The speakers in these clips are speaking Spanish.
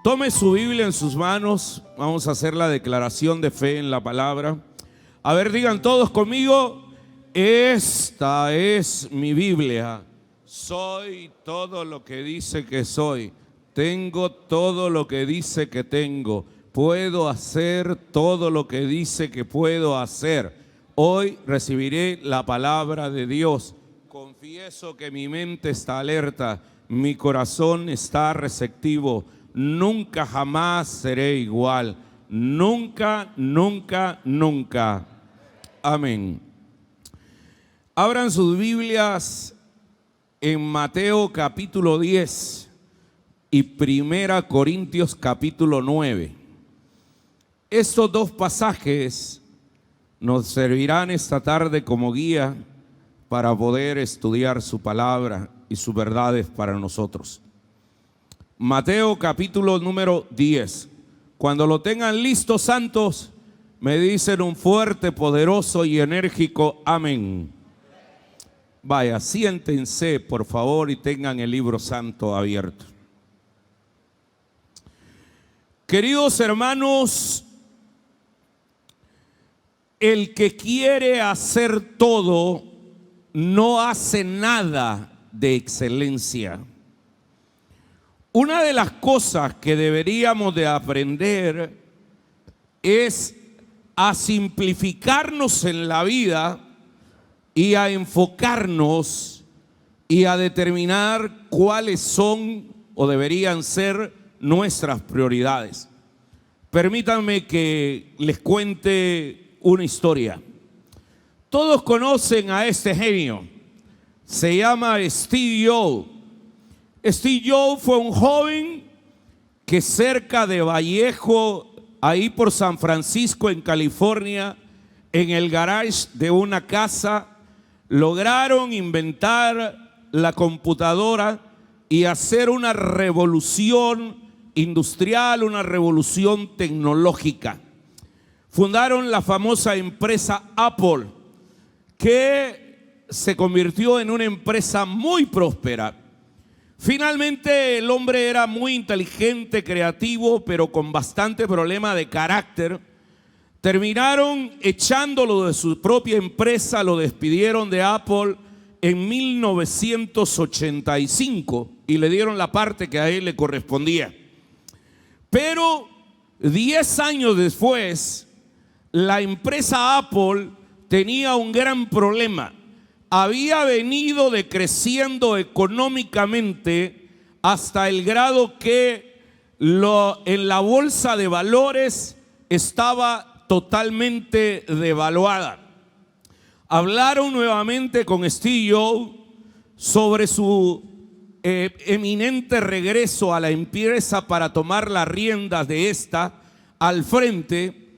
Tome su Biblia en sus manos. Vamos a hacer la declaración de fe en la palabra. A ver, digan todos conmigo: esta es mi Biblia. Soy todo lo que dice que soy. Tengo todo lo que dice que tengo. Puedo hacer todo lo que dice que puedo hacer. Hoy recibiré la palabra de Dios. Confieso que mi mente está alerta, mi corazón está receptivo. Nunca jamás seré igual. Nunca, nunca, nunca. Amén. Abran sus Biblias en Mateo capítulo 10 y 1 Corintios capítulo 9. Estos dos pasajes nos servirán esta tarde como guía para poder estudiar su palabra y sus verdades para nosotros. Mateo capítulo número 10. Cuando lo tengan listo, santos, me dicen un fuerte, poderoso y enérgico amén. Vaya, siéntense por favor y tengan el libro santo abierto. Queridos hermanos, el que quiere hacer todo no hace nada de excelencia. Una de las cosas que deberíamos de aprender es a simplificarnos en la vida y a enfocarnos y a determinar cuáles son o deberían ser nuestras prioridades. Permítanme que les cuente una historia. Todos conocen a este genio. Se llama Steve Jobs. Steve Jobs fue un joven que cerca de Vallejo, ahí por San Francisco, en California, en el garage de una casa, lograron inventar la computadora y hacer una revolución industrial, una revolución tecnológica. Fundaron la famosa empresa Apple, que se convirtió en una empresa muy próspera. Finalmente el hombre era muy inteligente, creativo, pero con bastante problema de carácter. Terminaron echándolo de su propia empresa, lo despidieron de Apple en 1985 y le dieron la parte que a él le correspondía. Pero 10 años después, la empresa Apple tenía un gran problema. Había venido decreciendo económicamente hasta el grado que en la bolsa de valores estaba totalmente devaluada. Hablaron nuevamente con Steve Jobs sobre su eminente regreso a la empresa para tomar las riendas de esta al frente,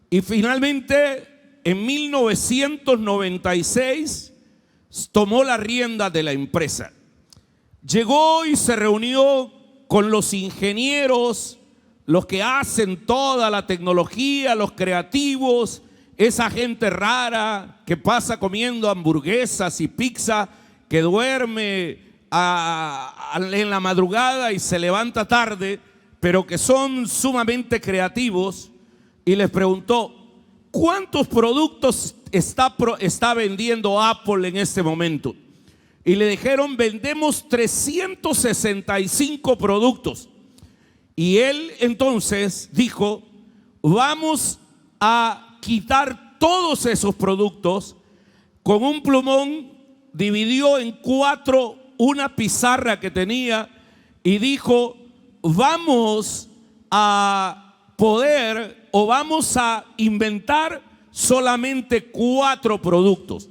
y finalmente en 1996 tomó la rienda de la empresa. Llegó y se reunió con los ingenieros, los que hacen toda la tecnología, los creativos, esa gente rara que pasa comiendo hamburguesas y pizza, que duerme en la madrugada y se levanta tarde, pero que son sumamente creativos, y les preguntó: ¿cuántos productos está vendiendo Apple en este momento? Y le dijeron: vendemos 365 productos. Y él entonces dijo: vamos a quitar todos esos productos. Con un plumón dividió en 4 una pizarra que tenía y dijo: vamos a poder o vamos a inventar solamente 4 productos.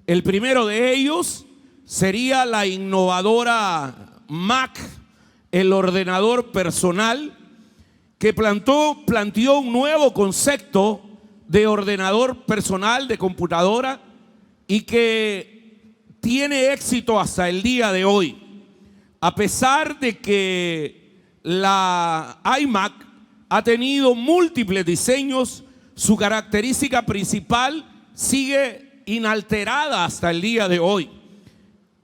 El primero de ellos sería la innovadora Mac, el ordenador personal, que planteó un nuevo concepto de ordenador personal, de computadora, y que tiene éxito hasta el día de hoy. A pesar de que la iMac ha tenido múltiples diseños, su característica principal sigue inalterada hasta el día de hoy.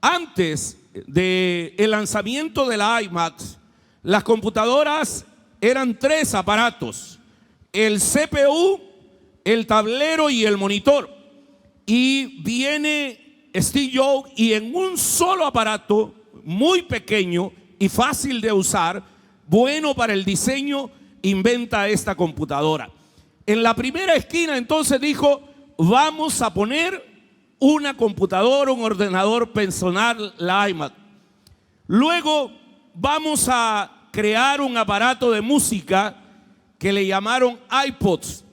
Antes del lanzamiento de la iMac, las computadoras eran 3 aparatos: el CPU, el tablero y el monitor. Y viene Steve Jobs y en un solo aparato, muy pequeño y fácil de usar, bueno para el diseño, inventa esta computadora. En la primera esquina entonces dijo: vamos a poner una computadora, un ordenador personal, la iMac. Luego vamos a crear un aparato de música que le llamaron iPods.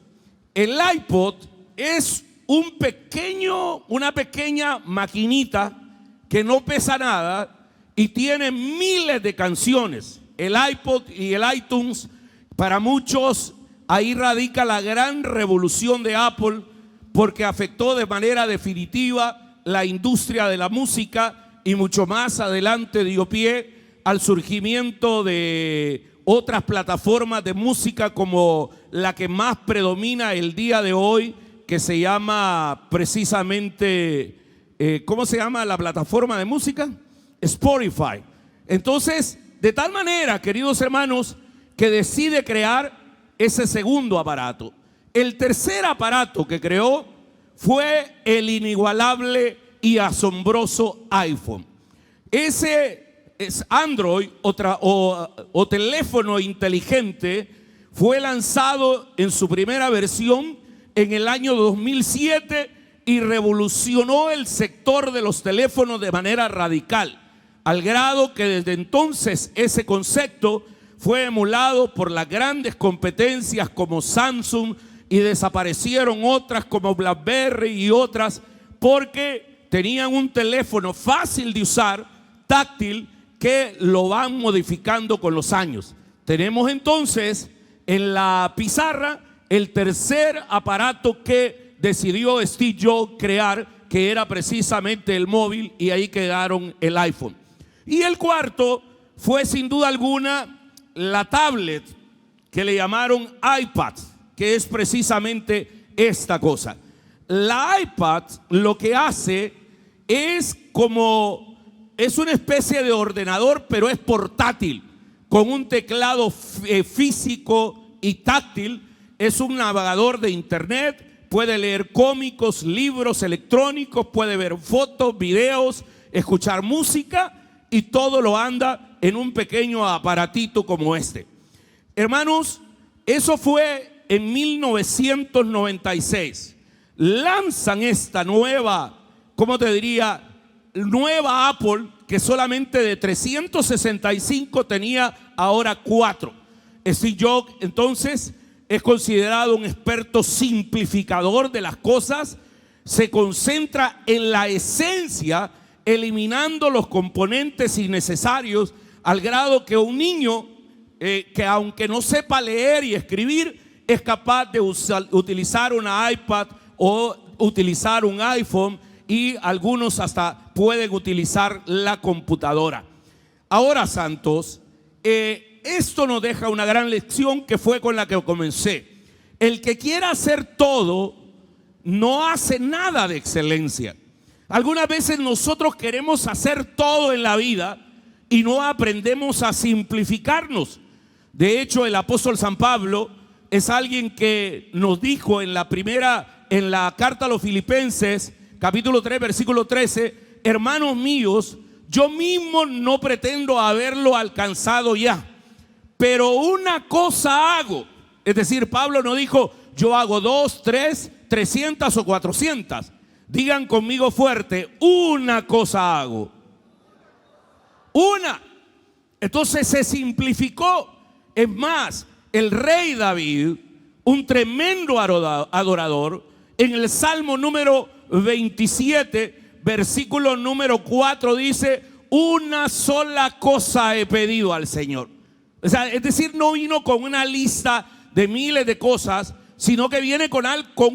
El iPod es una pequeña maquinita que no pesa nada y tiene miles de canciones. El iPod y el iTunes, para muchos, ahí radica la gran revolución de Apple, porque afectó de manera definitiva la industria de la música y mucho más adelante dio pie al surgimiento de otras plataformas de música como la que más predomina el día de hoy, que se llama precisamente, ¿cómo se llama la plataforma de música? Spotify. Entonces, de tal manera, queridos hermanos, que decide crear ese segundo aparato. El tercer aparato que creó fue el inigualable y asombroso iPhone. Ese es Android o teléfono inteligente. Fue lanzado en su primera versión en el año 2007 y revolucionó el sector de los teléfonos de manera radical, al grado que desde entonces ese concepto fue emulado por las grandes competencias como Samsung, y desaparecieron otras como BlackBerry y otras, porque tenían un teléfono fácil de usar, táctil, que lo van modificando con los años. Tenemos entonces en la pizarra el tercer aparato que decidió Steve Jobs crear, que era precisamente el móvil, y ahí quedaron el iPhone. Y el cuarto fue sin duda alguna la tablet, que le llamaron iPad, que es precisamente esta cosa. La iPad lo que hace es una especie de ordenador, pero es portátil, con un teclado físico y táctil. Es un navegador de internet, puede leer cómicos, libros electrónicos, puede ver fotos, videos, escuchar música, y todo lo anda en un pequeño aparatito como este. Hermanos, eso fue en 1996. Lanzan esta nueva, ¿cómo te diría? Nueva Apple, que solamente de 365 tenía ahora 4. Steve Jobs entonces es considerado un experto simplificador de las cosas. Se concentra en la esencia, eliminando los componentes innecesarios, al grado que un niño que aunque no sepa leer y escribir, es capaz de utilizar una iPad o utilizar un iPhone, y algunos hasta pueden utilizar la computadora. Ahora, santos, esto nos deja una gran lección, que fue con la que comencé. El que quiera hacer todo no hace nada de excelencia. Algunas veces nosotros queremos hacer todo en la vida y no aprendemos a simplificarnos. De hecho, el apóstol San Pablo es alguien que nos dijo en la carta a los Filipenses, capítulo 3, versículo 13: hermanos míos, yo mismo no pretendo haberlo alcanzado ya, pero una cosa hago. Es decir, Pablo no dijo: yo hago 2, 3, 300 o 400. Digan conmigo fuerte: una cosa hago. Una. Entonces se simplificó. Es más, el rey David, un tremendo adorador, en el Salmo número 27, versículo número 4, dice: una sola cosa he pedido al Señor. O sea, es decir, no vino con una lista de miles de cosas, sino que viene con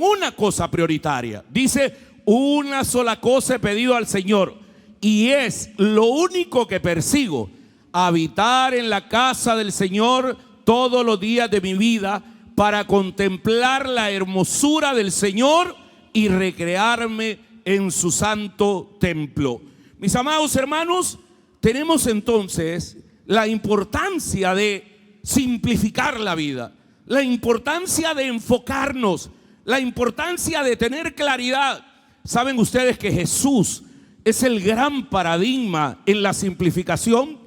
una cosa prioritaria. Dice: una sola cosa he pedido al Señor, y es lo único que persigo: habitar en la casa del Señor todos los días de mi vida, para contemplar la hermosura del Señor y recrearme en su santo templo. Mis amados hermanos, tenemos entonces la importancia de simplificar la vida, la importancia de enfocarnos, la importancia de tener claridad. ¿Saben ustedes que Jesús es el gran paradigma en la simplificación?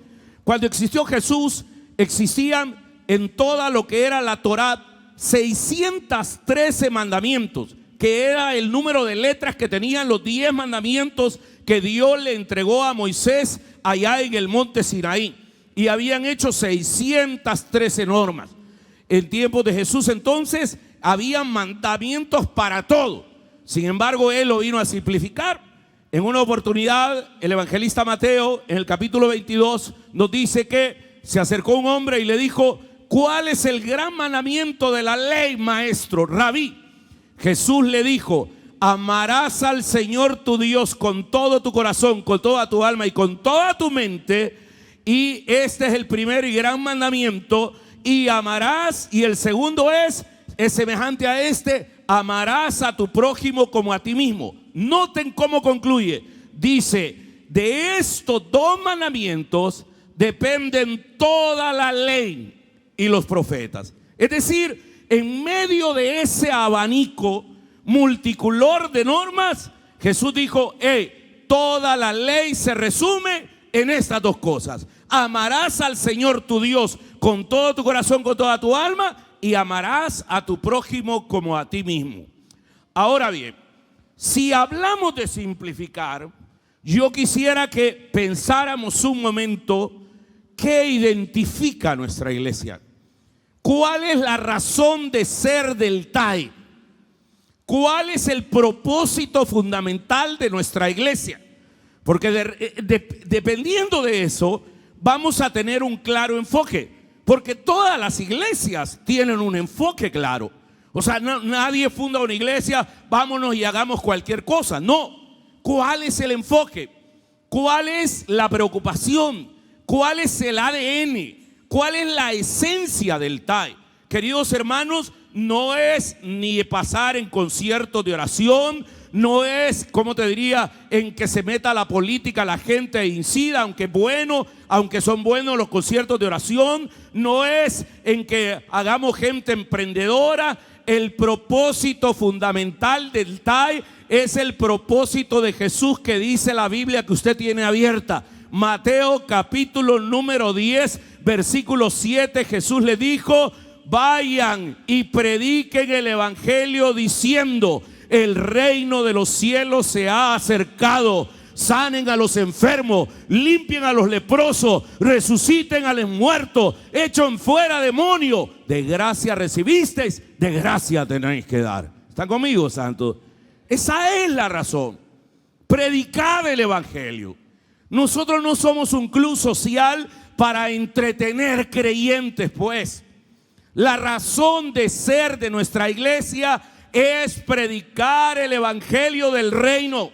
Cuando existió Jesús, existían en toda lo que era la Torá 613 mandamientos, que era el número de letras que tenían los 10 mandamientos que Dios le entregó a Moisés allá en el monte Sinaí. Y habían hecho 613 normas. En tiempos de Jesús entonces había mandamientos para todo. Sin embargo, Él lo vino a simplificar. En una oportunidad, el evangelista Mateo, en el capítulo 22, nos dice que se acercó un hombre y le dijo: ¿cuál es el gran mandamiento de la ley, maestro, rabí? Jesús le dijo: amarás al Señor tu Dios con todo tu corazón, con toda tu alma y con toda tu mente. Y este es el primer y gran mandamiento. Y amarás, y el segundo es semejante a este: amarás a tu prójimo como a ti mismo. Noten cómo concluye. Dice: de estos dos mandamientos dependen toda la ley y los profetas. Es decir, en medio de ese abanico multicolor de normas, Jesús dijo: toda la ley se resume en estas dos cosas. Amarás al Señor tu Dios con todo tu corazón, con toda tu alma, y amarás a tu prójimo como a ti mismo. Ahora bien, si hablamos de simplificar, yo quisiera que pensáramos un momento qué identifica nuestra iglesia. ¿Cuál es la razón de ser del TAI? ¿Cuál es el propósito fundamental de nuestra iglesia? Porque dependiendo de eso, vamos a tener un claro enfoque. Porque todas las iglesias tienen un enfoque claro. O sea, nadie funda una iglesia, vámonos y hagamos cualquier cosa. No. ¿Cuál es el enfoque? ¿Cuál es la preocupación? ¿Cuál es el ADN? ¿Cuál es la esencia del TAI? Queridos hermanos, no es ni pasar en conciertos de oración, no es, como te diría, en que se meta la política la gente e incida, aunque son buenos los conciertos de oración, no es en que hagamos gente emprendedora. El propósito fundamental del TAI es el propósito de Jesús que dice la Biblia que usted tiene abierta. Mateo capítulo número 10, versículo 7, Jesús le dijo: vayan y prediquen el evangelio diciendo: el reino de los cielos se ha acercado. Sanen a los enfermos, limpien a los leprosos, resuciten a los muertos, echen fuera demonios. De gracia recibisteis, de gracia tenéis que dar. ¿Están conmigo, santos? Esa es la razón. Predicar el evangelio. Nosotros no somos un club social para entretener creyentes, pues. La razón de ser de nuestra iglesia es predicar el evangelio del reino,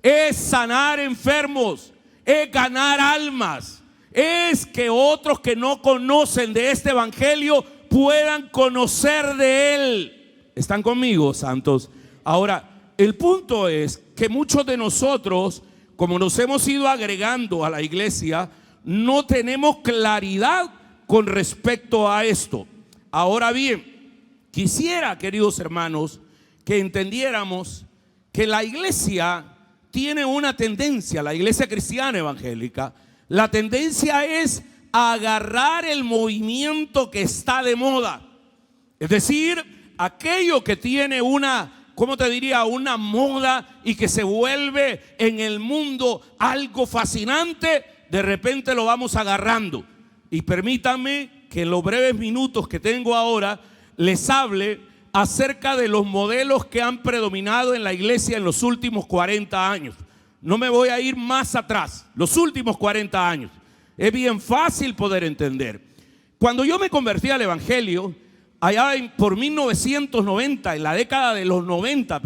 es sanar enfermos, es ganar almas, es que otros que no conocen de este evangelio puedan conocer de él. ¿Están conmigo, santos? Ahora, el punto es que muchos de nosotros, como nos hemos ido agregando a la iglesia, no tenemos claridad con respecto a esto. Ahora bien, quisiera, queridos hermanos, que entendiéramos que la iglesia tiene una tendencia, la iglesia cristiana evangélica, la tendencia es agarrar el movimiento que está de moda. Es decir, aquello que tiene una, ¿cómo te diría?, una moda y que se vuelve en el mundo algo fascinante, de repente lo vamos agarrando. Y permítanme que en los breves minutos que tengo ahora les hable acerca de los modelos que han predominado en la iglesia en los últimos 40 años. No me voy a ir más atrás, los últimos 40 años. Es bien fácil poder entender. Cuando yo me convertí al evangelio, allá por 1990, en la década de los 90,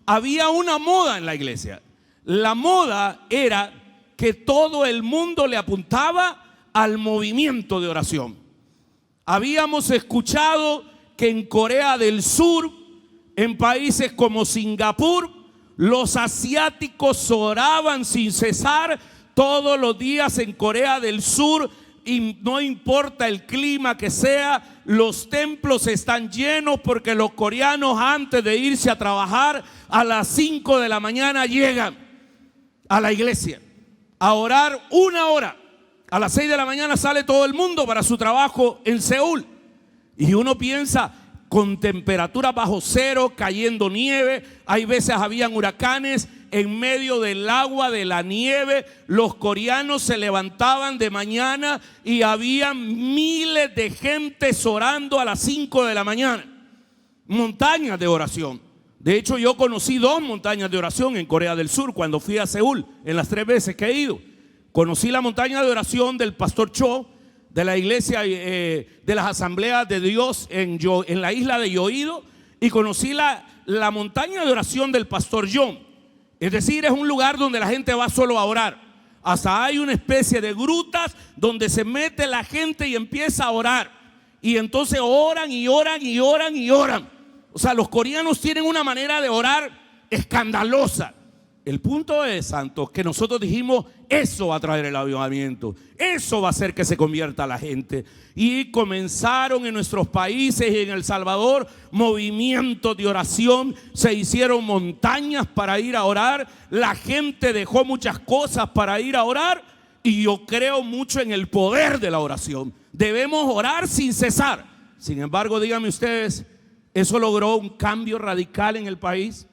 había una moda en la iglesia. La moda era que todo el mundo le apuntaba al movimiento de oración. Habíamos escuchado que en Corea del Sur, en países como Singapur, los asiáticos oraban sin cesar todos los días. En Corea del Sur y no importa el clima que sea, los templos están llenos porque los coreanos antes de irse a trabajar a las 5 de la mañana llegan a la iglesia a orar 1 hora. A las 6 de la mañana sale todo el mundo para su trabajo en Seúl. Y uno piensa, con temperaturas bajo cero, cayendo nieve, hay veces habían huracanes, en medio del agua, de la nieve, los coreanos se levantaban de mañana y había miles de gentes orando a las 5 de la mañana. Montañas de oración. De hecho, yo conocí 2 montañas de oración en Corea del Sur cuando fui a Seúl, en las 3 veces que he ido. Conocí la montaña de oración del pastor Cho, de la iglesia de las asambleas de Dios en la isla de Yoido, y conocí la montaña de oración del pastor John. Es decir, es un lugar donde la gente va solo a orar. Hasta hay una especie de grutas donde se mete la gente y empieza a orar. Y entonces oran y oran y oran y oran. O sea, los coreanos tienen una manera de orar escandalosa. El punto es, santos, que nosotros dijimos, eso va a traer el avivamiento, eso va a hacer que se convierta la gente. Y comenzaron en nuestros países y en El Salvador movimientos de oración, se hicieron montañas para ir a orar, la gente dejó muchas cosas para ir a orar, y yo creo mucho en el poder de la oración. Debemos orar sin cesar. Sin embargo, díganme ustedes, ¿eso logró un cambio radical en el país?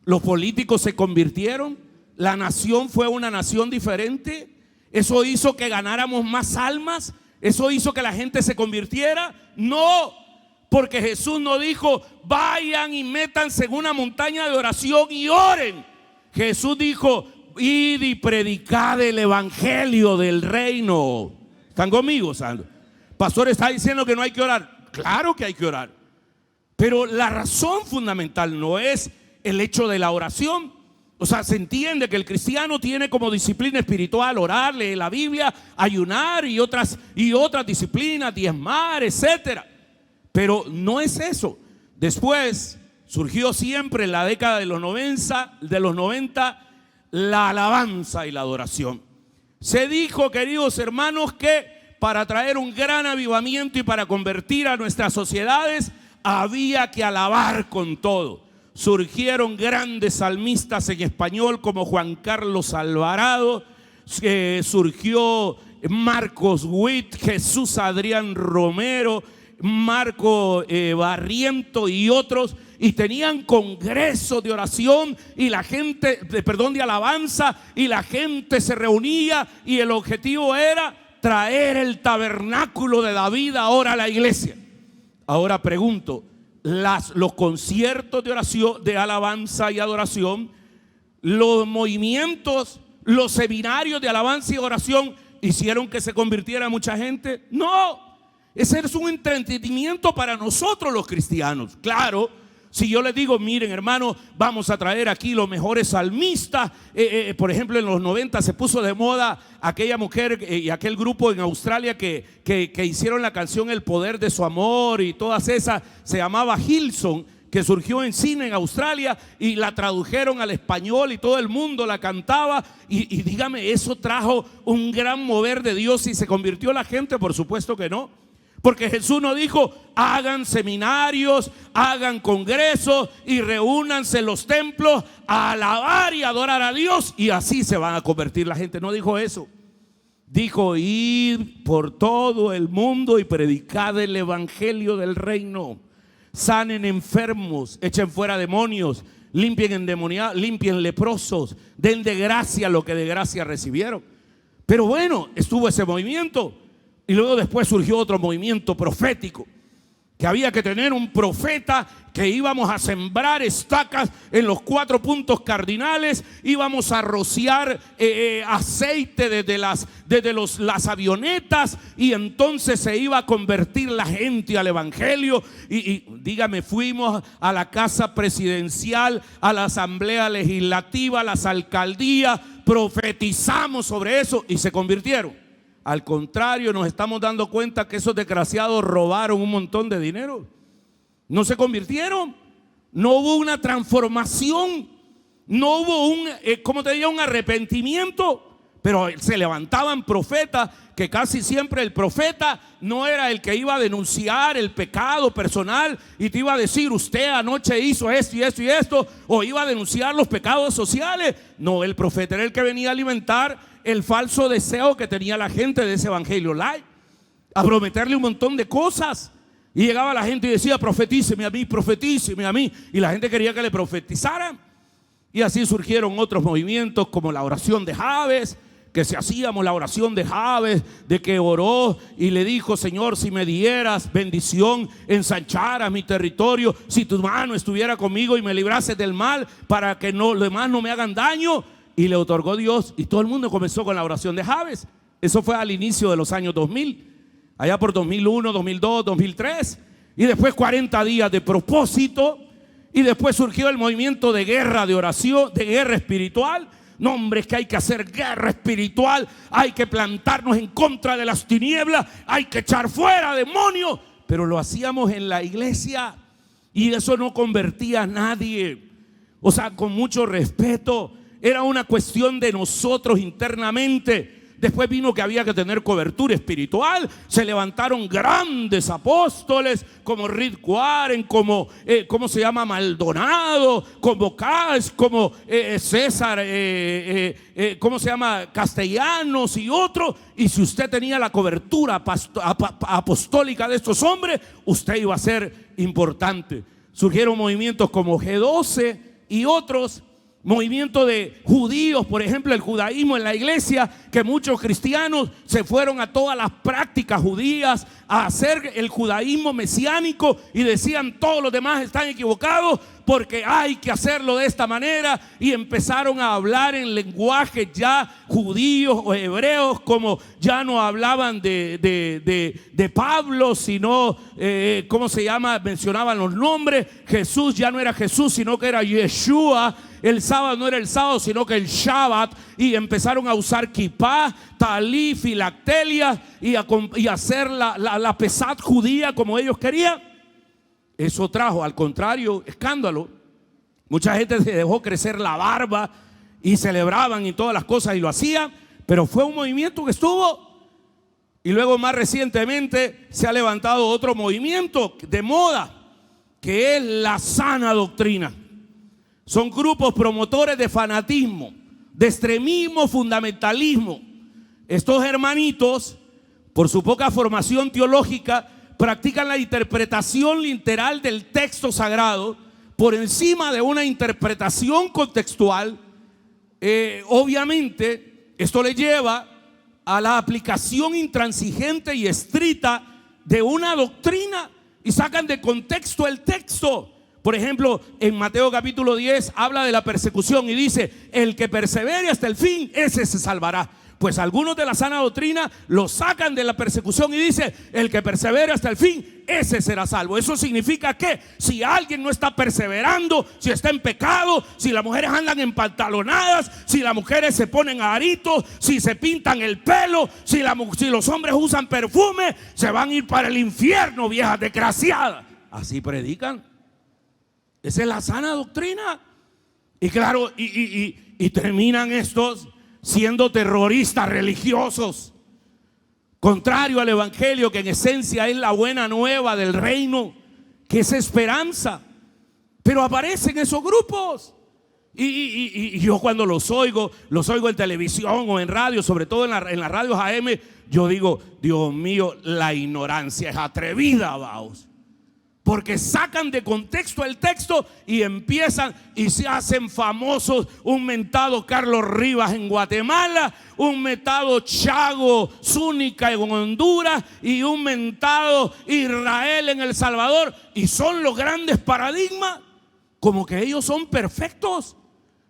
Los políticos se convirtieron, la nación fue una nación diferente. Eso hizo que ganáramos más almas, eso hizo que la gente se convirtiera. No, porque Jesús no dijo, vayan y métanse en una montaña de oración y oren. Jesús dijo, id y predicad el evangelio del reino. ¿Están conmigo, Sandro? Pastor está diciendo que no hay que orar. Claro que hay que orar, pero la razón fundamental no es el hecho de la oración. O sea, se entiende que el cristiano tiene como disciplina espiritual orar, leer la Biblia, ayunar y otras disciplinas, diezmar, etcétera. Pero no es eso. Después surgió siempre en la década de los 90 la alabanza y la adoración. Se dijo, queridos hermanos, que para traer un gran avivamiento y para convertir a nuestras sociedades había que alabar con todo. Surgieron grandes salmistas en español como Juan Carlos Alvarado, surgió Marcos Witt, Jesús Adrián Romero, Marco Barriento y otros, y tenían congresos de oración y la gente, de alabanza, y la gente se reunía y el objetivo era traer el tabernáculo de David ahora a la iglesia. Ahora pregunto, los conciertos de oración, de alabanza y adoración, los movimientos, los seminarios de alabanza y oración hicieron que se convirtiera mucha gente. No, ese es un entretenimiento para nosotros los cristianos. Claro, si yo les digo, miren hermanos, vamos a traer aquí los mejores salmistas, por ejemplo en los 90 se puso de moda aquella mujer y aquel grupo en Australia que hicieron la canción El Poder de Su Amor y todas esas, se llamaba Hillsong, que surgió en cine en Australia y la tradujeron al español y todo el mundo la cantaba y dígame, ¿eso trajo un gran mover de Dios y se convirtió la gente? Por supuesto que no. Porque Jesús nos dijo, hagan seminarios, hagan congresos y reúnanse en los templos a alabar y adorar a Dios y así se van a convertir la gente. No dijo eso. Dijo, id por todo el mundo y predicad el evangelio del reino. Sanen enfermos, echen fuera demonios, limpien endemoniados, limpien leprosos, den de gracia lo que de gracia recibieron. Pero bueno, estuvo ese movimiento. Y luego después surgió otro movimiento profético, que había que tener un profeta, que íbamos a sembrar estacas en los 4 puntos cardinales, íbamos a rociar aceite desde las avionetas y entonces se iba a convertir la gente al evangelio. Y dígame, fuimos a la casa presidencial, a la asamblea legislativa, a las alcaldías, profetizamos sobre eso y se convirtieron. Al contrario, nos estamos dando cuenta que esos desgraciados robaron un montón de dinero. No se convirtieron. No hubo una transformación. No hubo un arrepentimiento. Pero se levantaban profetas, que casi siempre el profeta no era el que iba a denunciar el pecado personal y te iba a decir: usted anoche hizo esto y esto y esto, o iba a denunciar los pecados sociales. No, el profeta era el que venía a alimentar el falso deseo que tenía la gente de ese evangelio light, a prometerle un montón de cosas. Y llegaba la gente y decía: profetíceme a mí, profetíceme a mí. Y la gente quería que le profetizaran. Y así surgieron otros movimientos, como la oración de Jabes, que si hacíamos la oración de Jabes, de que oró y le dijo: Señor, si me dieras bendición, ensancharas mi territorio, si tu mano estuviera conmigo y me librases del mal, para que los demás no me hagan daño. Y le otorgó Dios, y todo el mundo comenzó con la oración de Jabes. Eso fue al inicio de los años 2000, allá por 2001, 2002, 2003. Y después 40 días de propósito. Y después surgió el movimiento de guerra de oración, de guerra espiritual. No, hombre, es que hay que hacer guerra espiritual. Hay que plantarnos en contra de las tinieblas. Hay que echar fuera demonios. Pero lo hacíamos en la iglesia y eso no convertía a nadie. O sea, con mucho respeto, era una cuestión de nosotros internamente. Después vino que había que tener cobertura espiritual. Se levantaron grandes apóstoles como Rick Warren, como ¿cómo se llama? Maldonado, como Cash, como César, ¿cómo se llama? Castellanos y otros. Y si usted tenía la cobertura apostólica de estos hombres, usted iba a ser importante. Surgieron movimientos como G12 y otros. Movimiento de judíos, por ejemplo, el judaísmo en la iglesia, que muchos cristianos se fueron a todas las prácticas judías a hacer el judaísmo mesiánico y decían: todos los demás están equivocados porque hay que hacerlo de esta manera. Y empezaron a hablar en lenguajes ya judíos o hebreos, como ya no hablaban de Pablo, sino ¿cómo se llama? Mencionaban los nombres. Jesús ya no era Jesús, sino que era Yeshua. El sábado no era el sábado, sino que el Shabbat. Y empezaron a usar kippah, talí, filactelia y hacer la pesad judía como ellos querían. Eso trajo, al contrario, escándalo. Mucha gente se dejó crecer la barba y celebraban y todas las cosas y lo hacían. Pero fue un movimiento que estuvo. Y luego más recientemente se ha levantado otro movimiento de moda, que es la sana doctrina. Son grupos promotores de fanatismo, de extremismo, fundamentalismo. Estos hermanitos, por su poca formación teológica, practican la interpretación literal del texto sagrado por encima de una interpretación contextual. Obviamente, esto le lleva a la aplicación intransigente y estricta de una doctrina y sacan de contexto el texto. Por ejemplo, en Mateo capítulo 10 habla de la persecución y dice: el que persevere hasta el fin, ese se salvará. Pues algunos de la sana doctrina lo sacan de la persecución y dice: el que persevere hasta el fin, ese será salvo. Eso significa que si alguien no está perseverando, si está en pecado, si las mujeres andan empantalonadas, si las mujeres se ponen aritos, si se pintan el pelo, si los hombres usan perfume, se van a ir para el infierno, viejas desgraciadas. Así predican. Esa es la sana doctrina. Y claro, y terminan estos siendo terroristas religiosos, contrario al evangelio, que en esencia es la buena nueva del reino, que es esperanza. Pero aparecen esos grupos. Y yo cuando los oigo en televisión o en radio, sobre todo en las radios AM, yo digo: Dios mío, la ignorancia es atrevida, vamos. Porque sacan de contexto el texto y empiezan y se hacen famosos. Un mentado Carlos Rivas en Guatemala, un mentado Chago Zúñiga en Honduras y un mentado Israel en El Salvador. Y son los grandes paradigmas, como que ellos son perfectos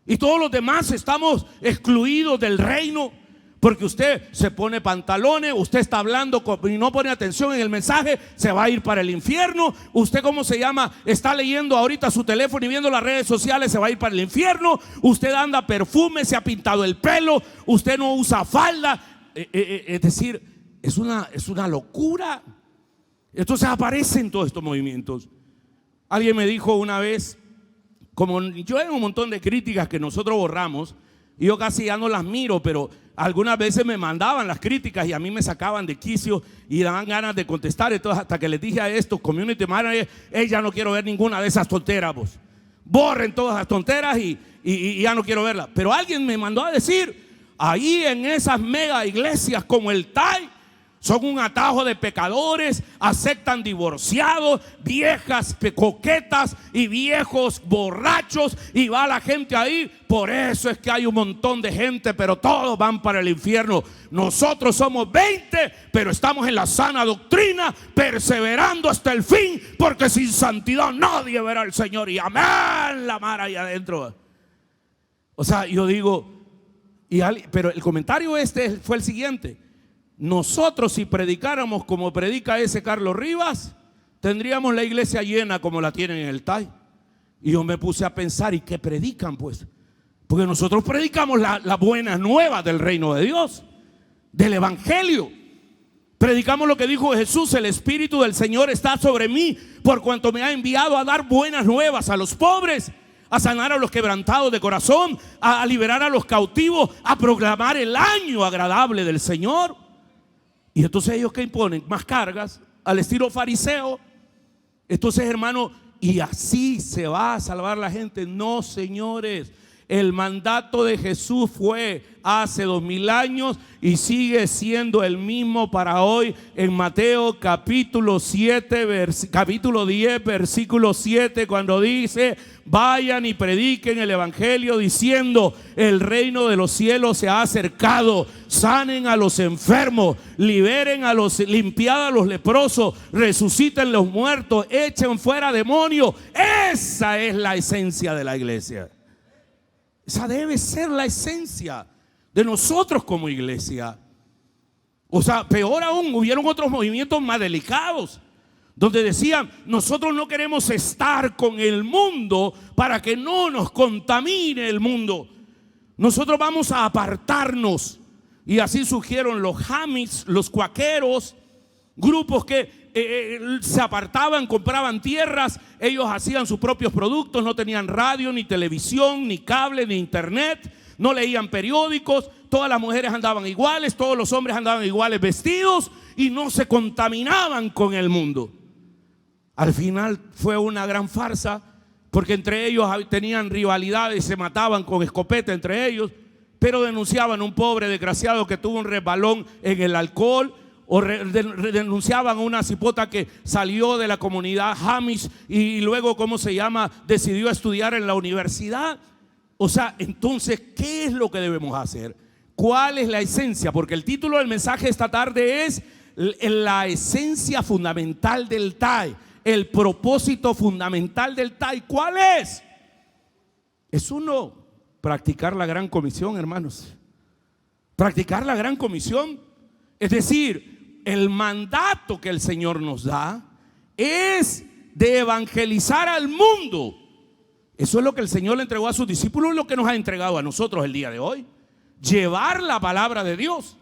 y todos los demás estamos excluidos del reino. Porque usted se pone pantalones, usted está hablando y no pone atención en el mensaje, se va a ir para el infierno. Usted, ¿cómo se llama? Está leyendo ahorita su teléfono y viendo las redes sociales, se va a ir para el infierno. Usted anda perfume, se ha pintado el pelo, usted no usa falda. Es decir, es una locura. Entonces aparecen todos estos movimientos. Alguien me dijo una vez, como yo en un montón de críticas que nosotros borramos, y yo casi ya no las miro, pero algunas veces me mandaban las críticas y a mí me sacaban de quicio y daban ganas de contestar. Entonces hasta que les dije a estos community managers, ya no quiero ver ninguna de esas tonteras, vos. Borren todas las tonteras y ya no quiero verlas. Pero alguien me mandó a decir, ahí en esas mega iglesias como el TAI, son un atajo de pecadores, aceptan divorciados, viejas coquetas y viejos borrachos, y va la gente ahí. Por eso es que hay un montón de gente, pero todos van para el infierno. Nosotros somos 20, pero estamos en la sana doctrina, perseverando hasta el fin, porque sin santidad nadie verá al Señor. Y amén, la mar ahí adentro. O sea, yo digo, pero el comentario fue el siguiente: nosotros, si predicáramos como predica ese Carlos Rivas, tendríamos la iglesia llena como la tienen en el TAI. Y yo me puse a pensar, ¿y qué predican pues? Porque nosotros predicamos las buenas nuevas del reino de Dios, del evangelio. Predicamos lo que dijo Jesús: el Espíritu del Señor está sobre mí, por cuanto me ha enviado a dar buenas nuevas a los pobres, a sanar a los quebrantados de corazón, a liberar a los cautivos, a proclamar el año agradable del Señor. Y entonces ellos que imponen más cargas al estilo fariseo. Entonces, hermano, y así se va a salvar la gente. No, señores, el mandato de Jesús fue hace 2000 años y sigue siendo el mismo para hoy. En Mateo capítulo 10 versículo 7, cuando dice: vayan y prediquen el evangelio diciendo, el reino de los cielos se ha acercado, sanen a los enfermos, liberen a los, limpiad a los leprosos, resuciten los muertos, echen fuera demonios. Esa es la esencia de la iglesia. Esa debe ser la esencia de nosotros como iglesia. O sea, peor aún, hubieron otros movimientos más delicados, donde decían: nosotros no queremos estar con el mundo para que no nos contamine el mundo. Nosotros vamos a apartarnos. Y así surgieron los Hamis, los cuaqueros, grupos que se apartaban, compraban tierras, ellos hacían sus propios productos, no tenían radio, ni televisión, ni cable, ni internet, no leían periódicos, todas las mujeres andaban iguales, todos los hombres andaban iguales vestidos y no se contaminaban con el mundo. Al final fue una gran farsa, porque entre ellos tenían rivalidades, se mataban con escopeta entre ellos, pero denunciaban a un pobre desgraciado que tuvo un resbalón en el alcohol, o denunciaban a una cipota que salió de la comunidad Hamish y luego, ¿cómo se llama?, decidió estudiar en la universidad. O sea, entonces, ¿qué es lo que debemos hacer? ¿Cuál es la esencia? Porque el título del mensaje esta tarde es la esencia fundamental del TAI, el propósito fundamental del TAI. ¿Cuál es? Es uno, practicar la gran comisión, hermanos. Practicar la gran comisión, es decir, el mandato que el Señor nos da es de evangelizar al mundo. Eso es lo que el Señor le entregó a sus discípulos y lo que nos ha entregado a nosotros el día de hoy. Llevar la palabra de Dios.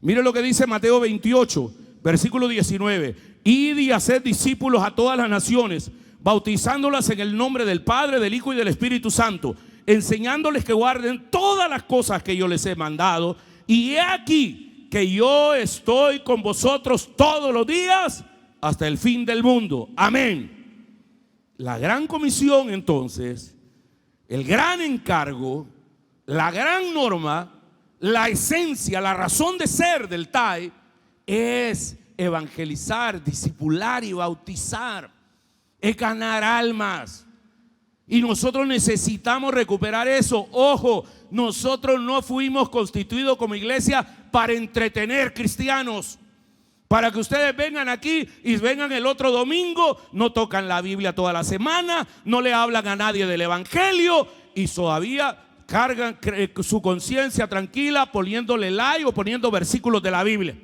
Mire lo que dice Mateo 28, versículo 19. Id y haced discípulos a todas las naciones, bautizándolas en el nombre del Padre, del Hijo y del Espíritu Santo, enseñándoles que guarden todas las cosas que yo les he mandado. Y he aquí que yo estoy con vosotros todos los días hasta el fin del mundo. Amén. La gran comisión, entonces, el gran encargo, la gran norma, la esencia, la razón de ser del TAI es evangelizar, discipular y bautizar, es ganar almas. Y nosotros necesitamos recuperar eso. Ojo, nosotros no fuimos constituidos como iglesia para entretener cristianos, para que ustedes vengan aquí y vengan el otro domingo, no tocan la Biblia toda la semana, no le hablan a nadie del evangelio y todavía cargan su conciencia tranquila poniéndole like o poniendo versículos de la Biblia.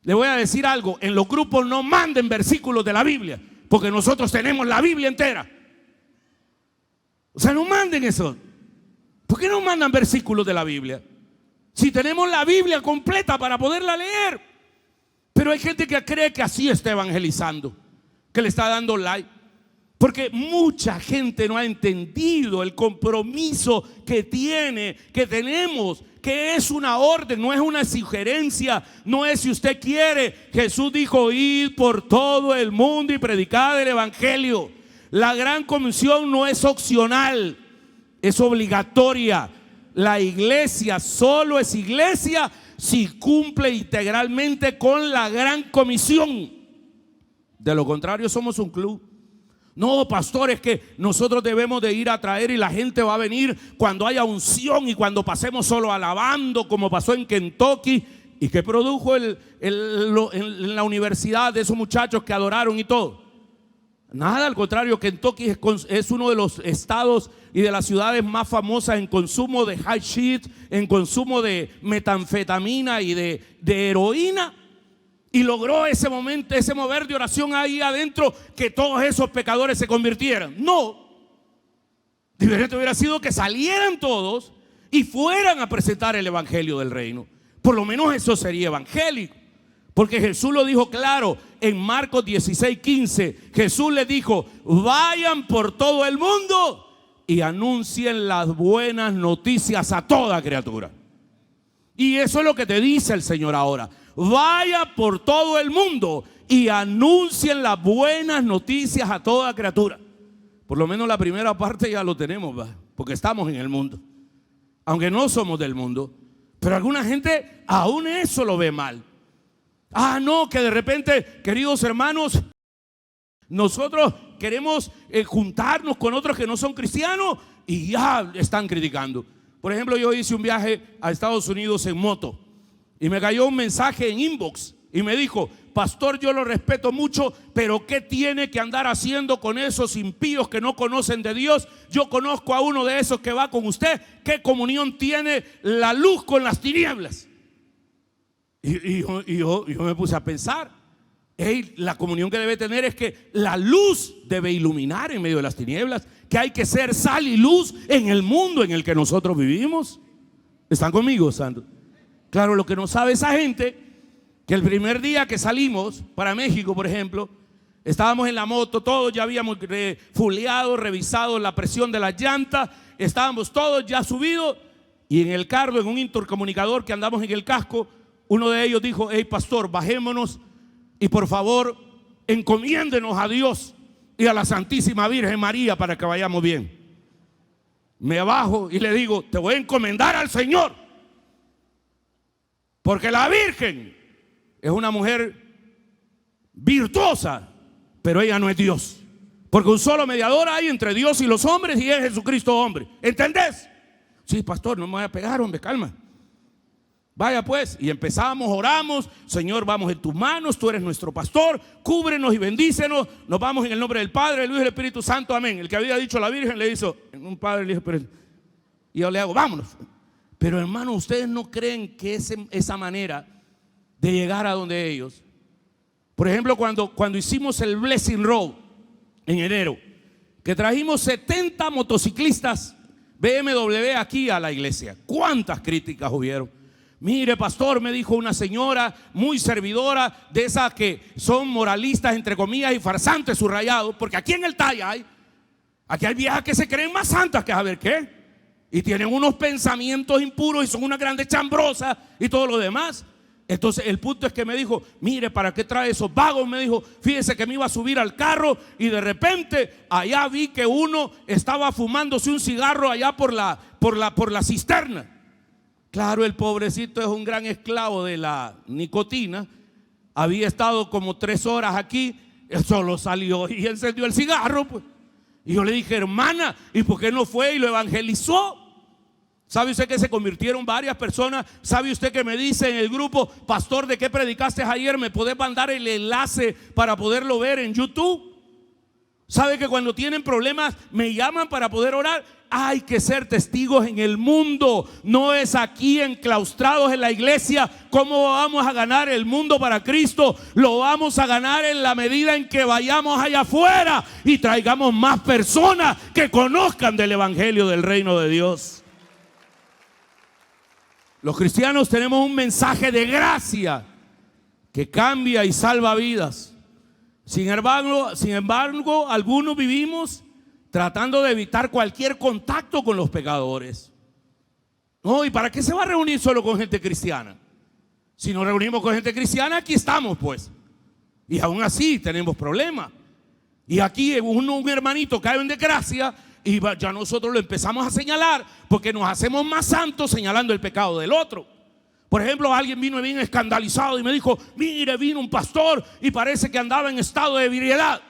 Le voy a decir algo: en los grupos no manden versículos de la Biblia, porque nosotros tenemos la Biblia entera. O sea, no manden eso. ¿Por qué no mandan versículos de la Biblia? Si tenemos la Biblia completa para poderla leer. Pero hay gente que cree que así está evangelizando, que le está dando like. Porque mucha gente no ha entendido el compromiso que tenemos que es una orden, no es una sugerencia, no es si usted quiere. Jesús dijo: id por todo el mundo y predicad el evangelio. La gran comisión no es opcional, es obligatoria. La iglesia solo es iglesia si cumple integralmente con la gran comisión. De lo contrario, somos un club. No, pastor, es que nosotros debemos de ir a traer y la gente va a venir cuando haya unción y cuando pasemos solo alabando, como pasó en Kentucky. ¿Y qué produjo en la universidad de esos muchachos que adoraron y todo? Nada, al contrario. Kentucky es uno de los estados y de las ciudades más famosas en consumo de hashish, en consumo de metanfetamina y de heroína. Y logró ese momento, ese mover de oración ahí adentro, que todos esos pecadores se convirtieran. No, diferente hubiera sido que salieran todos y fueran a presentar el evangelio del reino. Por lo menos eso sería evangélico, porque Jesús lo dijo claro en Marcos 16:15. Jesús les dijo: vayan por todo el mundo y anuncien las buenas noticias a toda criatura. Y eso es lo que te dice el Señor ahora: vaya por todo el mundo y anuncien las buenas noticias a toda criatura. Por lo menos la primera parte ya lo tenemos, ¿va? Porque estamos en el mundo, aunque no somos del mundo. Pero alguna gente aún eso lo ve mal. Ah, no, que de repente, queridos hermanos, nosotros queremos juntarnos con otros que no son cristianos y ya están criticando. Por ejemplo, yo hice un viaje a Estados Unidos en moto y me cayó un mensaje en inbox y me dijo: pastor, yo lo respeto mucho, pero ¿qué tiene que andar haciendo con esos impíos que no conocen de Dios? Yo conozco a uno de esos que va con usted. ¿Qué comunión tiene la luz con las tinieblas? Y yo me puse a pensar: la comunión que debe tener es que la luz debe iluminar en medio de las tinieblas, que hay que ser sal y luz en el mundo en el que nosotros vivimos. ¿Están conmigo, santos? Claro, lo que no sabe esa gente, que el primer día que salimos para México, por ejemplo, estábamos en la moto, todos ya habíamos fuleado, revisado la presión de las llantas, estábamos todos ya subidos, y en el carro, en un intercomunicador que andamos en el casco, uno de ellos dijo: hey, pastor, bajémonos y por favor encomiéndenos a Dios y a la Santísima Virgen María para que vayamos bien. Me bajo y le digo: te voy a encomendar al Señor, porque la Virgen es una mujer virtuosa, pero ella no es Dios, porque un solo mediador hay entre Dios y los hombres, y es Jesucristo hombre. ¿Entendés? Sí, pastor, no me voy a pegar, hombre, calma. Vaya pues, y empezamos, oramos: Señor, vamos en tus manos, tú eres nuestro pastor, cúbrenos y bendícenos. Nos vamos en el nombre del Padre, del Hijo y del Espíritu Santo, amén. El que había dicho la Virgen le hizo un Padre, el Hijo, pero y yo le hago: vámonos. Pero hermano, ¿ustedes no creen que esa manera de llegar a donde ellos? Por ejemplo, cuando hicimos el Blessing Road en enero, que trajimos 70 motociclistas BMW aquí a la iglesia, ¿cuántas críticas hubieron? Mire, pastor, me dijo una señora muy servidora, de esas que son moralistas entre comillas y farsantes subrayados, porque aquí en el Talla aquí hay viejas que se creen más santas que a ver qué, y tienen unos pensamientos impuros y son unas grandes chambrosas y todo lo demás. Entonces el punto es que me dijo: mire, ¿para qué trae esos vagos? Me dijo: fíjese que me iba a subir al carro y de repente allá vi que uno estaba fumándose un cigarro allá por la cisterna. Claro, el pobrecito es un gran esclavo de la nicotina. Había estado como 3 horas aquí, él solo salió y encendió el cigarro, pues. Y yo le dije: hermana, ¿y por qué no fue y lo evangelizó? ¿Sabe usted que se convirtieron varias personas? ¿Sabe usted que me dice en el grupo: pastor, ¿de qué predicaste ayer? ¿Me podés mandar el enlace para poderlo ver en YouTube? ¿Sabe que cuando tienen problemas me llaman para poder orar? Hay que ser testigos en el mundo. No es aquí enclaustrados en la iglesia. ¿Cómo vamos a ganar el mundo para Cristo? Lo vamos a ganar en la medida en que vayamos allá afuera y traigamos más personas que conozcan del evangelio del reino de Dios. Los cristianos tenemos un mensaje de gracia que cambia y salva vidas. Sin embargo, algunos vivimos tratando de evitar cualquier contacto con los pecadores. No, ¿y para qué se va a reunir solo con gente cristiana? Si nos reunimos con gente cristiana, aquí estamos pues. Y aún así tenemos problemas. Y aquí un hermanito cae en desgracia y ya nosotros lo empezamos a señalar porque nos hacemos más santos señalando el pecado del otro. Por ejemplo, alguien vino bien escandalizado y me dijo: mire, vino un pastor y parece que andaba en estado de ebriedad.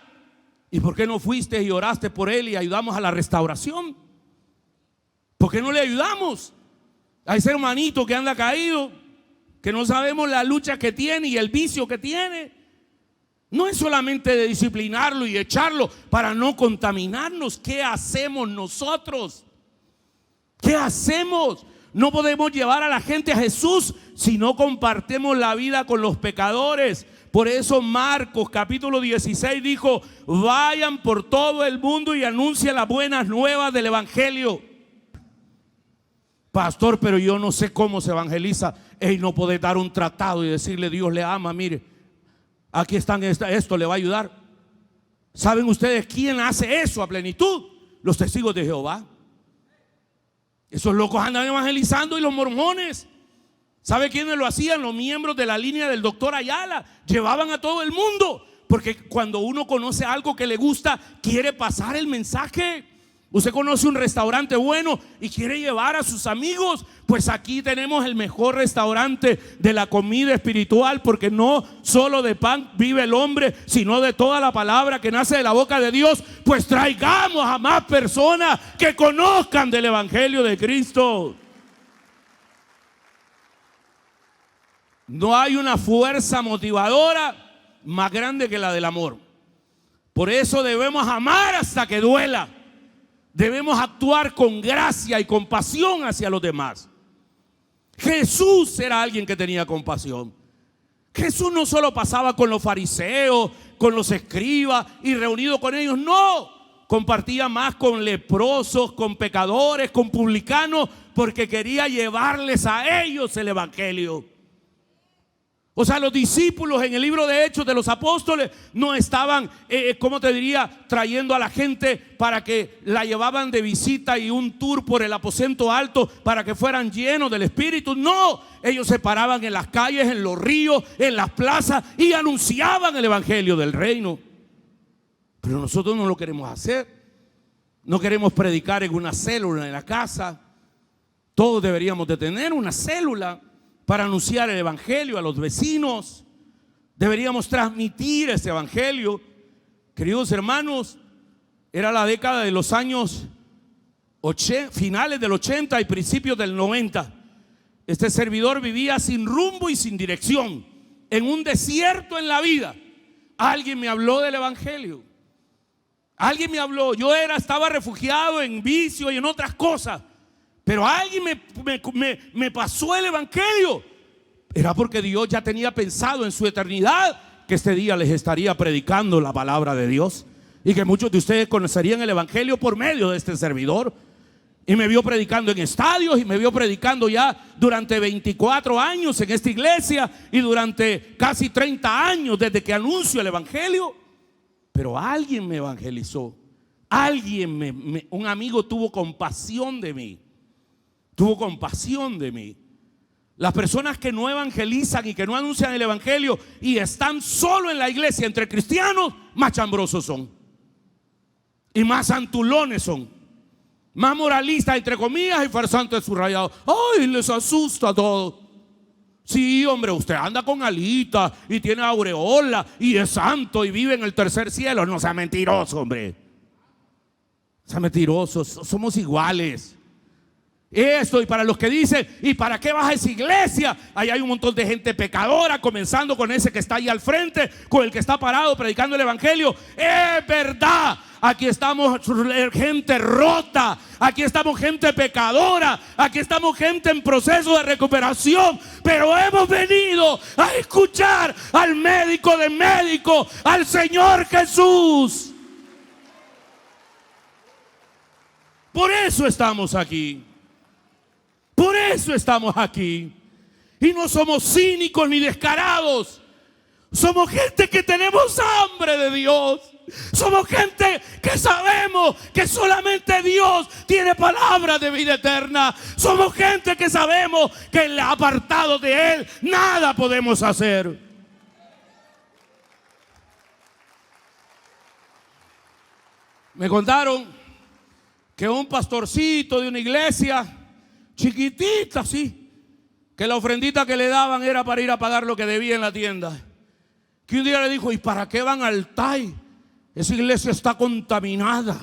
¿Y por qué no fuiste y oraste por él y ayudamos a la restauración? ¿Por qué no le ayudamos a ese hermanito que anda caído, que no sabemos la lucha que tiene y el vicio que tiene? No es solamente de disciplinarlo y echarlo para no contaminarnos. ¿Qué hacemos nosotros? ¿Qué hacemos? No podemos llevar a la gente a Jesús si no compartimos la vida con los pecadores. Por eso Marcos capítulo 16 dijo: vayan por todo el mundo y anuncien las buenas nuevas del evangelio. Pastor, pero yo no sé cómo se evangeliza. No podés dar un tratado y decirle: Dios le ama, mire, aquí están, esto le va a ayudar. ¿Saben ustedes quién hace eso a plenitud? Los testigos de Jehová. Esos locos andan evangelizando, y los mormones. ¿Sabe quiénes lo hacían? Los miembros de la línea del doctor Ayala. Llevaban a todo el mundo, porque cuando uno conoce algo que le gusta, quiere pasar el mensaje. Usted conoce un restaurante bueno y quiere llevar a sus amigos. Pues aquí tenemos el mejor restaurante de la comida espiritual, porque no solo de pan vive el hombre, sino de toda la palabra que nace de la boca de Dios. Pues traigamos a más personas que conozcan del evangelio de Cristo. No hay una fuerza motivadora más grande que la del amor. Por eso debemos amar hasta que duela. Debemos actuar con gracia y compasión hacia los demás. Jesús era alguien que tenía compasión. Jesús no solo pasaba con los fariseos, con los escribas y reunido con ellos. No, compartía más con leprosos, con pecadores, con publicanos, porque quería llevarles a ellos el evangelio. O sea, los discípulos en el libro de Hechos de los Apóstoles no estaban, ¿cómo te diría?, trayendo a la gente para que la llevaban de visita y un tour por el aposento alto para que fueran llenos del Espíritu. No, ellos se paraban en las calles, en los ríos, en las plazas y anunciaban el evangelio del reino. Pero nosotros no lo queremos hacer. No queremos predicar en una célula en la casa. Todos deberíamos de tener una célula para anunciar el evangelio a los vecinos. Deberíamos transmitir ese evangelio. Queridos hermanos, era la década de los años 80, finales del 80 y principios del 90. Este servidor vivía sin rumbo y sin dirección, en un desierto en la vida. Alguien me habló del evangelio. Alguien me habló. Yo estaba refugiado en vicio y en otras cosas, pero alguien me pasó el evangelio. Era porque Dios ya tenía pensado en su eternidad que este día les estaría predicando la palabra de Dios, y que muchos de ustedes conocerían el evangelio por medio de este servidor. Y me vio predicando en estadios, y me vio predicando ya durante 24 años en esta iglesia, y durante casi 30 años desde que anuncio el evangelio. Pero alguien me evangelizó. Alguien, un amigo tuvo compasión de mí. Tuvo compasión de mí. Las personas que no evangelizan y que no anuncian el evangelio y están solo en la iglesia entre cristianos, más chambrosos son, y más santulones son, más moralistas entre comillas y farsantes subrayados. Ay, les asusta todo. Sí, hombre, usted anda con alita y tiene aureola y es santo y vive en el tercer cielo. No sea mentiroso, hombre. Sea mentiroso, somos iguales. Esto, y para los que dicen, ¿y para qué vas a esa iglesia? Ahí hay un montón de gente pecadora, comenzando con ese que está ahí al frente, con el que está parado predicando el evangelio. Es verdad, aquí estamos gente rota, aquí estamos gente pecadora, aquí estamos gente en proceso de recuperación, pero hemos venido a escuchar al médico de médicos, al Señor Jesús. Por eso estamos aquí. Por eso estamos aquí. Y no somos cínicos ni descarados. Somos gente que tenemos hambre de Dios. Somos gente que sabemos que solamente Dios tiene palabras de vida eterna. Somos gente que sabemos que apartados de Él nada podemos hacer. Me contaron que un pastorcito de una iglesia chiquitita así, que la ofrendita que le daban era para ir a pagar lo que debía en la tienda, que un día le dijo: ¿y para qué van al TAI? Esa iglesia está contaminada,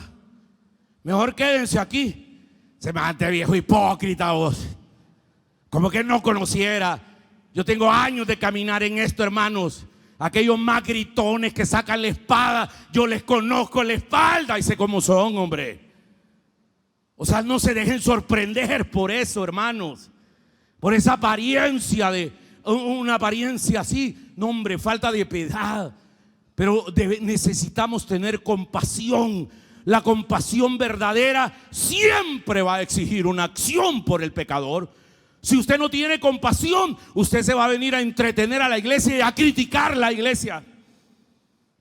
mejor quédense aquí. Semejante viejo hipócrita vos, como que no conociera. Yo tengo años de caminar en esto, hermanos. Aquellos más gritones que sacan la espada, yo les conozco la espalda y sé cómo son, hombre. O sea, no se dejen sorprender por eso, hermanos, por esa apariencia de una apariencia así. No, hombre, falta de piedad. Pero necesitamos tener compasión. La compasión verdadera siempre va a exigir una acción por el pecador. Si usted no tiene compasión, usted se va a venir a entretener a la iglesia y a criticar la iglesia.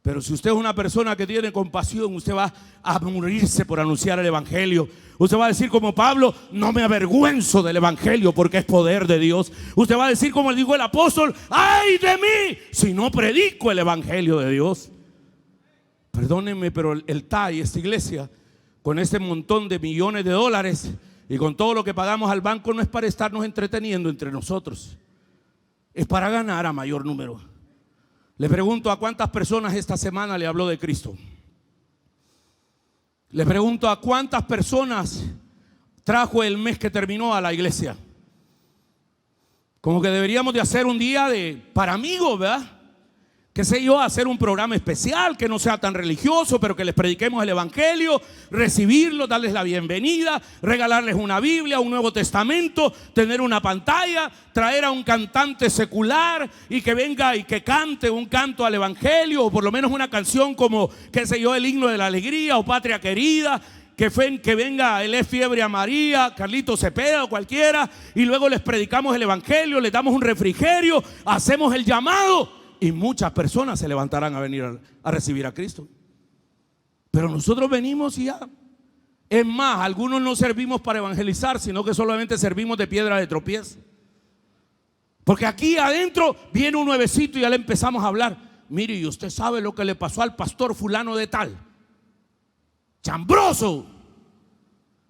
Pero si usted es una persona que tiene compasión, usted va a morirse por anunciar el evangelio. Usted va a decir como Pablo: no me avergüenzo del evangelio porque es poder de Dios. Usted va a decir como dijo el apóstol: ¡ay de mí si no predico el evangelio de Dios! Perdónenme, pero el TAI, esta iglesia, con este montón de millones de dólares y con todo lo que pagamos al banco, no es para estarnos entreteniendo entre nosotros, es para ganar a mayor número. Le pregunto: ¿a cuántas personas esta semana le habló de Cristo? Le pregunto: ¿a cuántas personas trajo el mes que terminó a la iglesia? Como que deberíamos de hacer un día para amigos, ¿verdad? Qué sé yo, hacer un programa especial que no sea tan religioso, pero que les prediquemos el evangelio, recibirlos, darles la bienvenida, regalarles una Biblia, un Nuevo Testamento, tener una pantalla, traer a un cantante secular y que venga y que cante un canto al evangelio, o por lo menos una canción como, qué sé yo, el himno de la alegría o Patria Querida. Que venga el Es Fiebre a María, Carlito Cepeda o cualquiera, y luego les predicamos el evangelio, les damos un refrigerio, hacemos el llamado. Y muchas personas se levantarán a venir a recibir a Cristo. Pero nosotros venimos y ya. Es más, algunos no servimos para evangelizar, sino que solamente servimos de piedra de tropiezo. Porque aquí adentro viene un nuevecito y ya le empezamos a hablar. Mire, ¿y usted sabe lo que le pasó al pastor fulano de tal? Chambroso.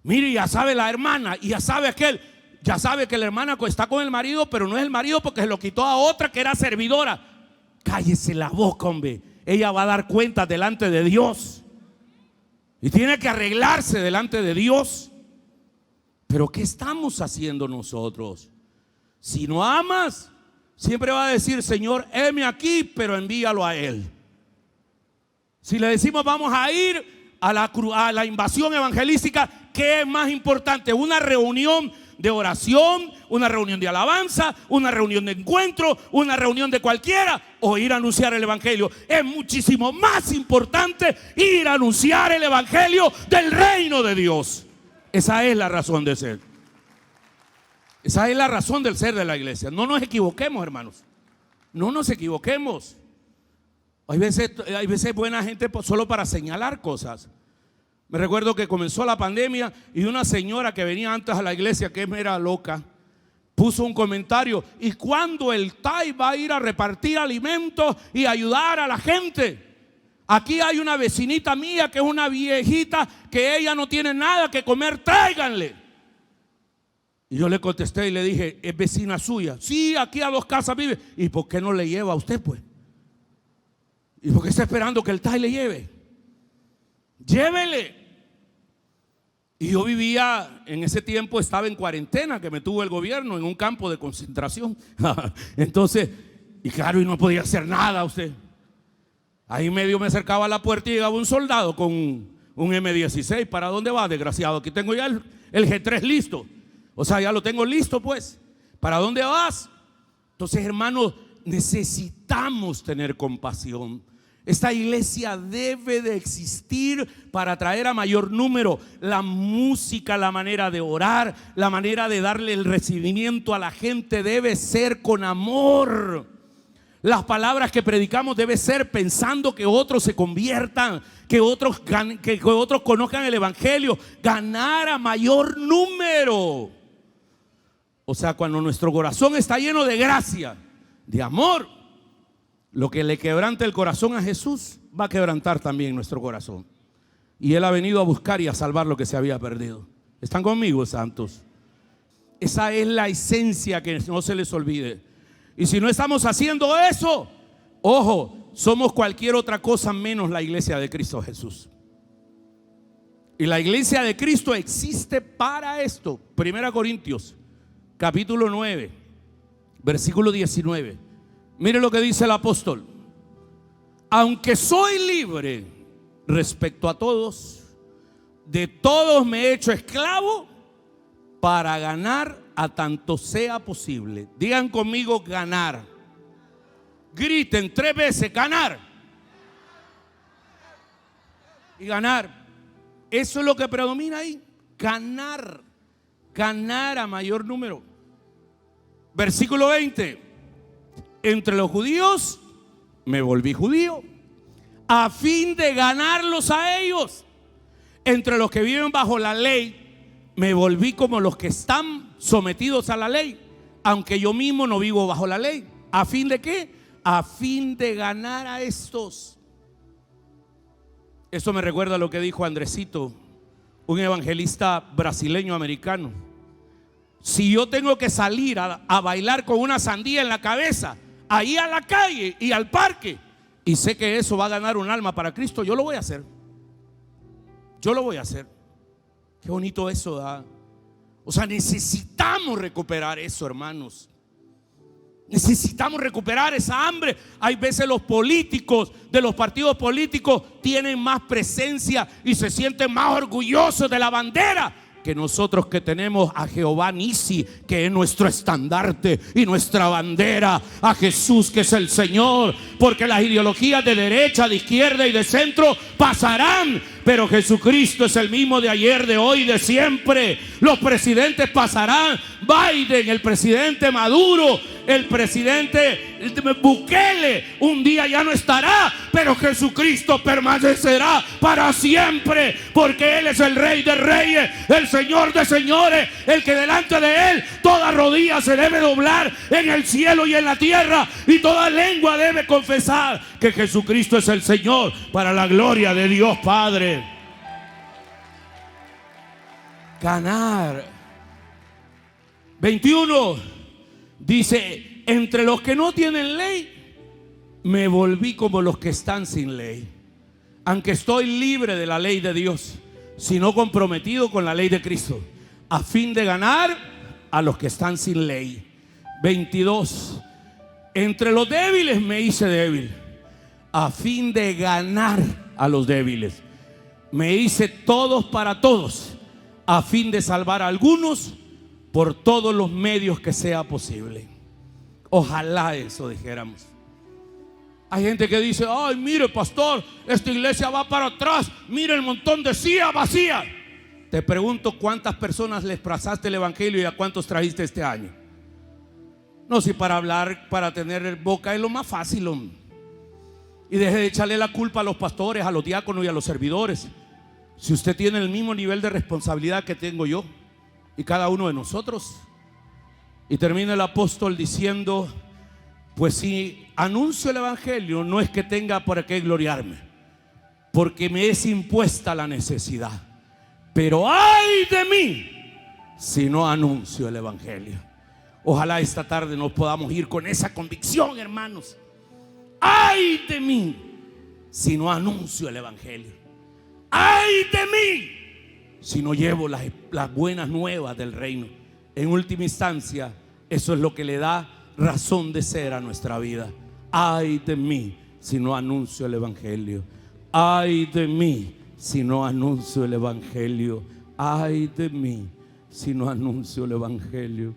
Mire, ya sabe la hermana, y ya sabe aquel. Ya sabe que la hermana está con el marido, pero no es el marido porque se lo quitó a otra que era servidora. Cállese la boca, hombre. Ella va a dar cuenta delante de Dios. Y tiene que arreglarse delante de Dios. Pero ¿qué estamos haciendo nosotros? Si no amas, siempre va a decir: Señor, heme aquí, pero envíalo a Él. Si le decimos vamos a ir a la invasión evangelística, ¿qué es más importante? ¿Una reunión de oración, una reunión de alabanza, una reunión de encuentro, una reunión de cualquiera, o ir a anunciar el evangelio? Es muchísimo más importante ir a anunciar el evangelio del reino de Dios. Esa es la razón de ser. Esa es la razón del ser de la iglesia. No nos equivoquemos, hermanos. No nos equivoquemos. Hay veces buena gente solo para señalar cosas. Me recuerdo que comenzó la pandemia y una señora que venía antes a la iglesia, que era loca, puso un comentario: ¿y cuándo el TAI va a ir a repartir alimentos y ayudar a la gente? Aquí hay una vecinita mía que es una viejita que ella no tiene nada que comer, tráiganle. Y yo le contesté y le dije: ¿es vecina suya? Sí, aquí a 2 casas vive. ¿Y por qué no le lleva a usted, pues? ¿Y por qué está esperando que el TAI le lleve? Llévele. Y yo vivía, en ese tiempo estaba en cuarentena, que me tuvo el gobierno en un campo de concentración. Entonces, y claro, y no podía hacer nada usted. Ahí medio me acercaba a la puerta y llegaba un soldado con un M16. ¿Para dónde va, desgraciado? Aquí tengo ya el G3 listo. O sea, ya lo tengo listo, pues. ¿Para dónde vas? Entonces, hermanos, necesitamos tener compasión. Esta iglesia debe de existir para atraer a mayor número. La música, la manera de orar, la manera de darle el recibimiento a la gente debe ser con amor. Las palabras que predicamos deben ser pensando que otros se conviertan, que otros conozcan el evangelio, ganar a mayor número. O sea, cuando nuestro corazón está lleno de gracia, de amor, lo que le quebranta el corazón a Jesús va a quebrantar también nuestro corazón. Y Él ha venido a buscar y a salvar lo que se había perdido. ¿Están conmigo, santos? Esa es la esencia, que no se les olvide. Y si no estamos haciendo eso, ojo, somos cualquier otra cosa menos la iglesia de Cristo Jesús. Y la iglesia de Cristo existe para esto. 1 Corintios capítulo 9, versículo 19. Mire lo que dice el apóstol: aunque soy libre respecto a todos, de todos me he hecho esclavo para ganar a tanto sea posible. Digan conmigo: ganar. Griten 3 veces: ganar. Y ganar. Eso es lo que predomina ahí. Ganar. Ganar a mayor número. Versículo 20. Entre los judíos me volví judío, a fin de ganarlos a ellos. Entre los que viven bajo la ley me volví como los que están sometidos a la ley, aunque yo mismo no vivo bajo la ley. ¿A fin de qué? A fin de ganar a estos. Esto me recuerda a lo que dijo Andresito, un evangelista brasileño americano. Si yo tengo que salir a bailar con una sandía en la cabeza, ahí a la calle y al parque, y sé que eso va a ganar un alma para Cristo, yo lo voy a hacer. Yo lo voy a hacer. Qué bonito eso da. O sea, necesitamos recuperar eso, hermanos. Necesitamos recuperar esa hambre. Hay veces los políticos de los partidos políticos tienen más presencia y se sienten más orgullosos de la bandera que nosotros, que tenemos a Jehová Nisi, que es nuestro estandarte y nuestra bandera, a Jesús, que es el Señor. Porque las ideologías de derecha, de izquierda y de centro pasarán, pero Jesucristo es el mismo de ayer, de hoy, de siempre. Los presidentes pasarán. Biden, el presidente Maduro, el presidente Bukele, un día ya no estará, pero Jesucristo permanecerá para siempre, porque Él es el Rey de reyes, el Señor de señores, el que delante de Él toda rodilla se debe doblar en el cielo y en la tierra, y toda lengua debe confesar que Jesucristo es el Señor, para la gloria de Dios Padre. Ganar. 21 dice: entre los que no tienen ley me volví como los que están sin ley, aunque estoy libre de la ley de Dios, sino comprometido con la ley de Cristo, a fin de ganar a los que están sin ley. 22. Entre los débiles me hice débil, a fin de ganar a los débiles. Me hice todos para todos, a fin de salvar a algunos por todos los medios que sea posible. Ojalá eso dijéramos. Hay gente que dice: ay, mire, pastor, esta iglesia va para atrás, mire el montón de sillas vacías. Te pregunto, ¿cuántas personas les pasaste el evangelio y a cuántos trajiste este año? No, si para hablar, para tener boca es lo más fácil, hombre. Y deje de echarle la culpa a los pastores, a los diáconos y a los servidores, si usted tiene el mismo nivel de responsabilidad que tengo yo y cada uno de nosotros. Y termina el apóstol diciendo: pues si anuncio el evangelio, no es que tenga por qué gloriarme, porque me es impuesta la necesidad. Pero ay de mí si no anuncio el evangelio. Ojalá esta tarde nos podamos ir con esa convicción, hermanos. Ay de mí si no anuncio el evangelio. Ay de mí si no llevo las buenas nuevas del reino. En última instancia, eso es lo que le da razón de ser a nuestra vida. Ay de mí si no anuncio el evangelio. Ay de mí si no anuncio el evangelio. Ay de mí si no anuncio el evangelio.